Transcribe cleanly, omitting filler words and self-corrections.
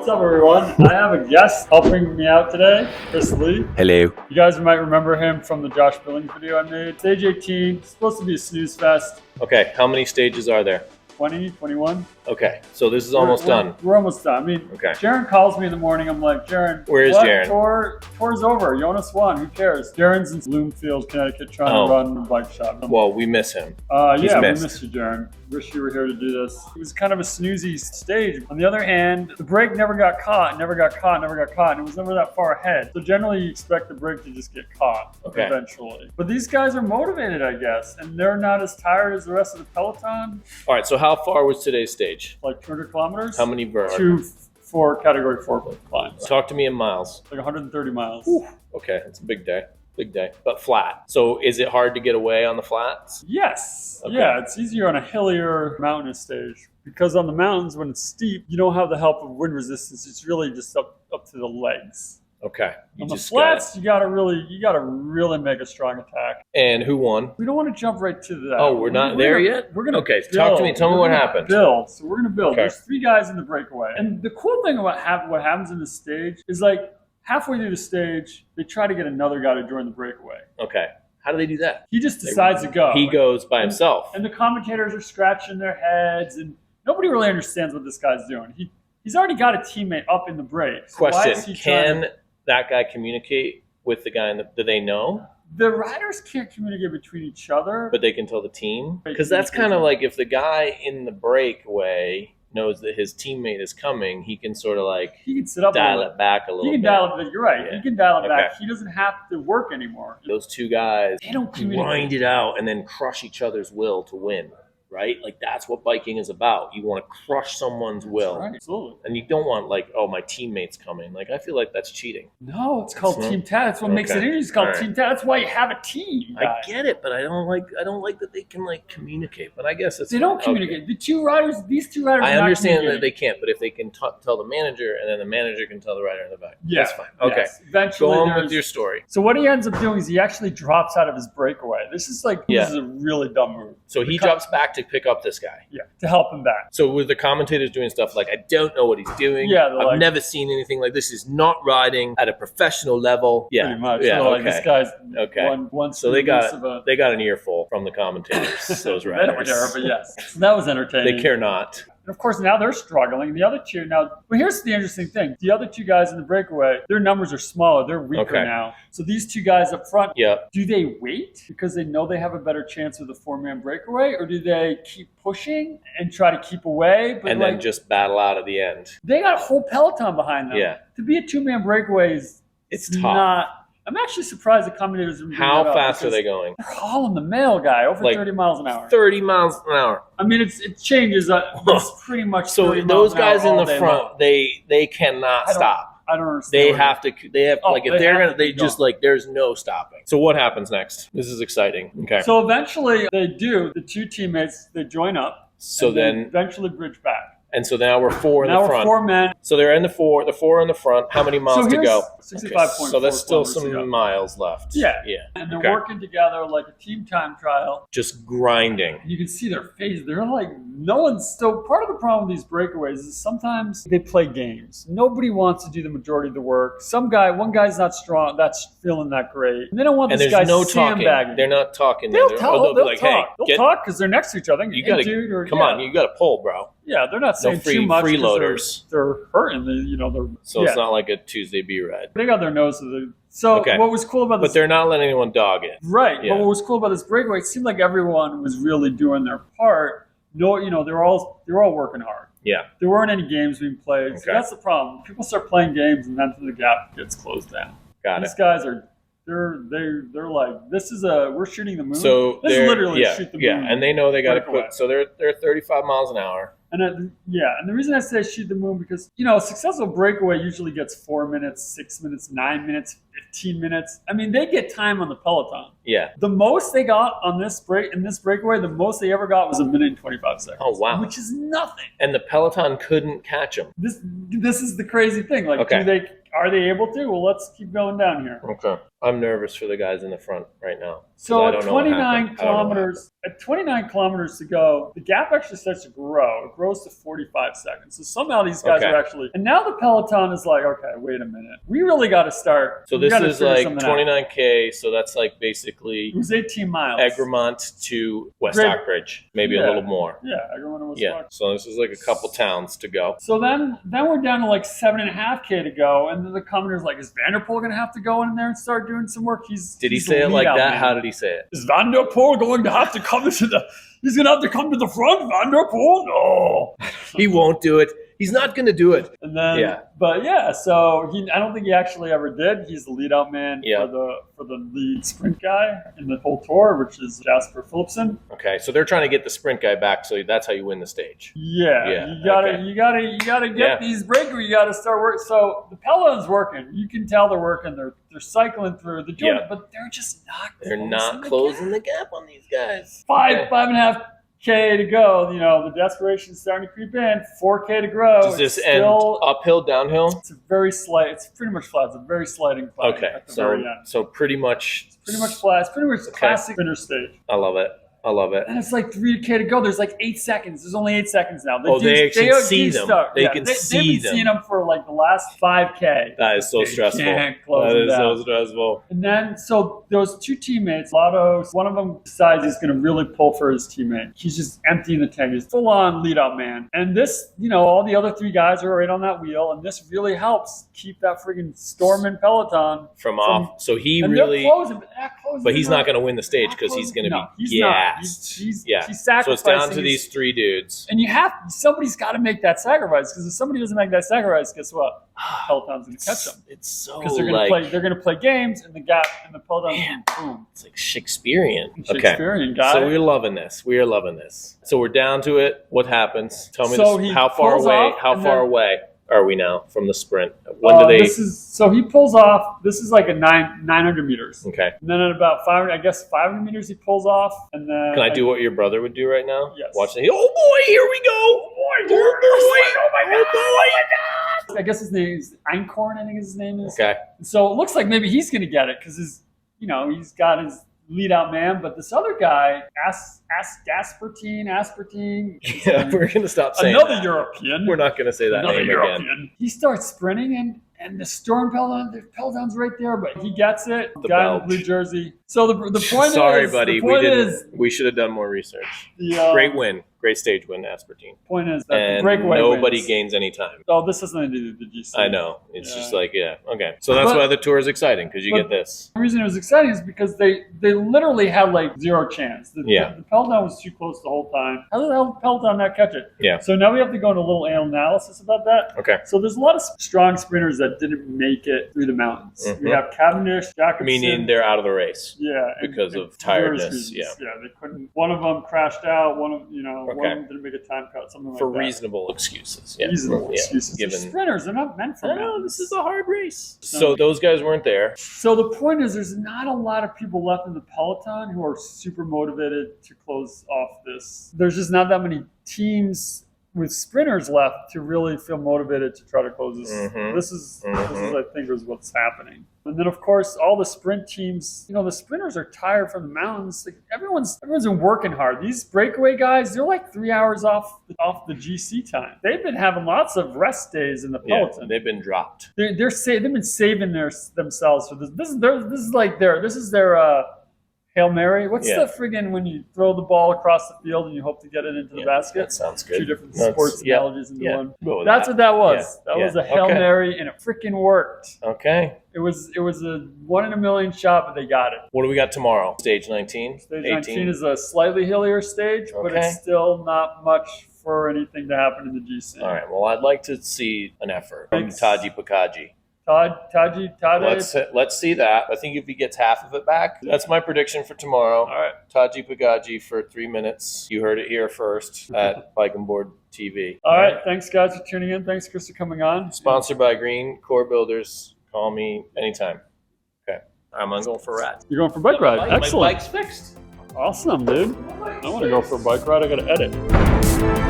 What's up, everyone? I have a guest helping me out today, Chris Lee. Hello. You guys might remember him from the Josh Billings video I made. Stage 18, it's supposed to be a snooze fest. Okay, how many stages are there? 20, 21. Okay, so this is almost done. We're almost done. I mean, Okay. Jaron calls me in the morning. I'm like, Jaron, Where is what? Jaron? Tour's over. Jonas won. Who cares? Jaron's in Bloomfield, Connecticut, trying to run a bike shop. Well, we miss him. Yeah, missed. we miss you, Jaron. Wish you were here to do this. It was kind of a snoozy stage. On the other hand, the brake never got caught, and it was never that far ahead. So generally, you expect the brake to just get caught eventually. But these guys are motivated, I guess, and they're not as tired as the rest of the peloton. All right, so how far was today's stage? Like 200 kilometers. How many were? 4 category 4 climbs. Talk to me in miles. Like 130 miles. Ooh. Okay, it's a big day. Big day, but flat. So is it hard to get away on the flats? Yes. Okay. Yeah, it's easier on a hillier mountainous stage because on the mountains when it's steep, you don't have the help of wind resistance. It's really just up to the legs. Okay. On the flats, you gotta really make a strong attack. And who won? We don't want to jump right to that. Oh, we're not there yet? We're gonna Okay, build. talk to me. Tell me what happened. Build. So we're gonna build. Okay. There's 3 guys in the breakaway, and the cool thing about what happens in the stage is like halfway through the stage, they try to get another guy to join the breakaway. Okay. How do they do that? He just decides to go. He goes by himself. And the commentators are scratching their heads, and nobody really understands what this guy's doing. He's already got a teammate up in the break. So Question, can that guy communicate with the guy do they know? The riders can't communicate between each other. But they can tell the team? Because that's kind of like if the guy in the breakaway knows that his teammate is coming, he can sort of like he can sit up dial it back a little bit. He can dial it, you're right. Yeah. He can dial it back. He doesn't have to work anymore. Those 2 guys, they don't communicate. Grind it out and then crush each other's will to win. Right? Like that's what biking is about. You want to crush someone's will. Right, absolutely. And you don't want like, oh, my teammate's coming. Like I feel like that's cheating. No, it's called team tat. That's what makes it interesting. It's called team tat. That's why you have a team. I get it, but I don't like that they can like communicate. But I guess it's they don't communicate. The 2 riders, these 2 riders. I understand that they can't, but if they can tell the manager, and then the manager can tell the rider in the back, that's fine. Okay, yes. Eventually, go on with your story. So what he ends up doing is he actually drops out of his breakaway. This is a really dumb move. So he drops back to pick up this guy. Yeah, to help him back. So with the commentators doing stuff like, I don't know what he's doing. Yeah, I've never seen anything like this. He's not riding at a professional level. Yeah, pretty much. Yeah, so, this guy's one so they got an earful from the commentators. Those riders. They don't care, but yes, so that was entertaining. They care not. And of course, now they're struggling. The other 2 now. Well, here's the interesting thing: the other 2 guys in the breakaway, their numbers are smaller. They're weaker now. So these 2 guys up front, do they wait because they know they have a better chance with a 4-man breakaway, or do they keep pushing and try to keep away, and then just battle out at the end? They got a whole peloton behind them. Yeah. To be a 2-man breakaway it's tough. Not. I'm actually surprised the commentators. How fast are they going? They're hauling the male guy over 30 miles an hour. 30 miles an hour. I mean, it changes. It's pretty much. So those guys in the front, they cannot stop. I don't understand. They have to. They have if they're gonna. They just there's no stopping. So what happens next? This is exciting. Okay. So eventually they do. The 2 teammates they join up. So then eventually bridge back. And so now we're 4 in the front. Now we're 4 men. So they're in the 4 in the front. How many miles to go? 65.4. So that's still some miles left. Yeah. And they're working together like a team time trial. Just grinding. You can see their faces. They're like, no one's still. Part of the problem with these breakaways is sometimes they play games. Nobody wants to do the majority of the work. One guy's not strong, that's feeling that great. And they don't want this guy sandbagging. They're not talking. They'll talk. They'll talk because they're next to each other. You gotta, come on, you gotta pull, bro. Yeah, they're not saying too much. Freeloaders. They're hurting. So it's not like a Tuesday B ride. They got their nose to the. So what was cool about this? But they're not letting anyone dog it. Right. Yeah. But what was cool about this breakaway? It seemed like everyone was really doing their part. No, they're all working hard. Yeah. There weren't any games being played. So that's the problem. People start playing games, and then the gap gets closed down. These guys are. They're like, we're shooting the moon. So this is literally shoot the moon. Yeah, and they know they got to put. So they're 35 miles an hour. And the reason I say shoot the moon because a successful breakaway usually gets 4 minutes, 6 minutes, 9 minutes, 15 minutes. I mean, they get time on the peloton. Yeah. The most they got on this breakaway, the most they ever got was 1 minute and 25 seconds. Oh wow, which is nothing. And the peloton couldn't catch them. This is the crazy thing. Like, Are they able to? Well, let's keep going down here. Okay. I'm nervous for the guys in the front right now. So at 29 kilometers to go, the gap actually starts to grow. It grows to 45 seconds. So somehow these guys are actually, and now the peloton is like, okay, wait a minute. We really got to start. So this is like 29K. So that's like basically, it was 18 miles. Egremont to West Stockbridge, maybe a little more. Yeah, Egremont to West Stockbridge. So this is like a couple towns to go. So then we're down to like 7.5K to go. And then the commenter's like, is Vanderpool going to have to go in there and start doing some work? Did he say it like that? Man. How did he say it? Is Vanderpool going to have to come to the? He's going to have to come to the front. Vanderpool, no. He won't do it. He's not going to do it. And then, so I don't think he actually ever did. He's the lead out man for the lead sprint guy in the whole tour, which is Jasper Philipsen. Okay, so they're trying to get the sprint guy back, so that's how you win the stage. Yeah. You gotta get these breakers. You gotta start working. So the peloton's working. You can tell they're working. They're cycling through. They're doing it, but they're just not. They're not closing the gap on these guys. 5.5K to go. The desperation's starting to creep in. 4K to grow. Does this end uphill, downhill? It's a very slight. It's pretty much flat. It's a very slight incline. Okay, at the very end. So pretty much. It's pretty much flat. It's pretty much classic sprinter stage. I love it. And it's like 3K to go. There's like 8 seconds. There's only 8 seconds now. They can see them. They've been seeing them for like the last 5K. That is so stressful. So stressful. And then, so those two teammates, Lotto, one of them decides he's going to really pull for his teammate. He's just emptying the tank. He's full on lead out man. And this, all the other 3 guys are right on that wheel. And this really helps keep that friggin' storming peloton from off. So he really, but he's not going to win the stage because he's going to be He's sacrificing. So it's down to these 3 dudes. And somebody's got to make that sacrifice, because if somebody doesn't make that sacrifice, guess what? Peloton's going to catch them. It's so because they're going to play games, and the gap and the Peloton, boom. It's like Shakespearean. Guy. So we're loving this. So we're down to it. What happens? Tell me this. How far away are we now from the sprint? When do they? So he pulls off. This is like a 900 meters. Okay. And then at about 500 meters, he pulls off. And then can I do what your brother would do right now? Yes. Watch it. Oh boy, here we go. Oh my God. I guess his name is Einkorn. I think his name is. Okay. So it looks like maybe he's going to get it because he's got his lead out man, but this other guy, Aspartine. Yeah, we're going to stop saying another that. European. We're not going to say that name again. He starts sprinting and the storm peloton, the peloton's right there, but he gets it. The guy in the blue jersey. So the point Sorry, is, buddy, we should have done more research. Great win. Great stage win, Aspartine. Point is that the breakaway nobody gains any time. Oh, this has nothing to do with the GC. I know. It's just like, okay. So that's why the tour is exciting, because you get this. The reason it was exciting is because they literally had like 0 chance. The Peloton was too close the whole time. How the hell did Peloton not catch it? Yeah. So now we have to go into a little analysis about that. Okay. So there's a lot of strong sprinters that didn't make it through the mountains. Mm-hmm. We have Cavendish, Jacobsen. Meaning they're out of the race. Yeah. Because of tiredness. Yeah, they couldn't. One of them crashed out. One of them didn't make a time cut. Something like that. For reasonable excuses. Yeah. Reasonable excuses. Given sprinters, they're not meant for mountains. This is a hard race. So those guys weren't there. So the point is, there's not a lot of people left in the Peloton who are super motivated to close off this. There's just not that many teams with sprinters left to really feel motivated to try to close this. Mm-hmm. This is I think is what's happening. And then of course all the sprint teams, the sprinters are tired from the mountains. Like everyone's been working hard. These breakaway guys, they're like 3 hours off the GC time. They've been having lots of rest days in the Peloton. They've been dropped. They've been saving themselves for this. This is their Hail Mary. What's the friggin' when you throw the ball across the field and you hope to get it into the basket? That sounds good. 2 different sports analogies into one. That's what that was. That was a Hail Mary, and it freaking worked. Okay. It was a 1 in a million shot, but they got it. What do we got tomorrow? Stage 19? Stage 19 is a slightly hillier stage, but it's still not much for anything to happen in the GC. All right. Well, I'd like to see an effort from Taji Pakaji. Let's see that. I think if he gets half of it back, that's my prediction for tomorrow. All right. Taji Pagaji for 3 minutes. You heard it here first at Bike and Board TV. All right. Thanks, guys, for tuning in. Thanks, Chris, for coming on. Sponsored by Green Core Builders. Call me anytime. Okay. I'm going for a ride. You're going for a bike ride. Excellent. My bike's fixed. Awesome, dude. I want to go for a bike ride. I got to edit.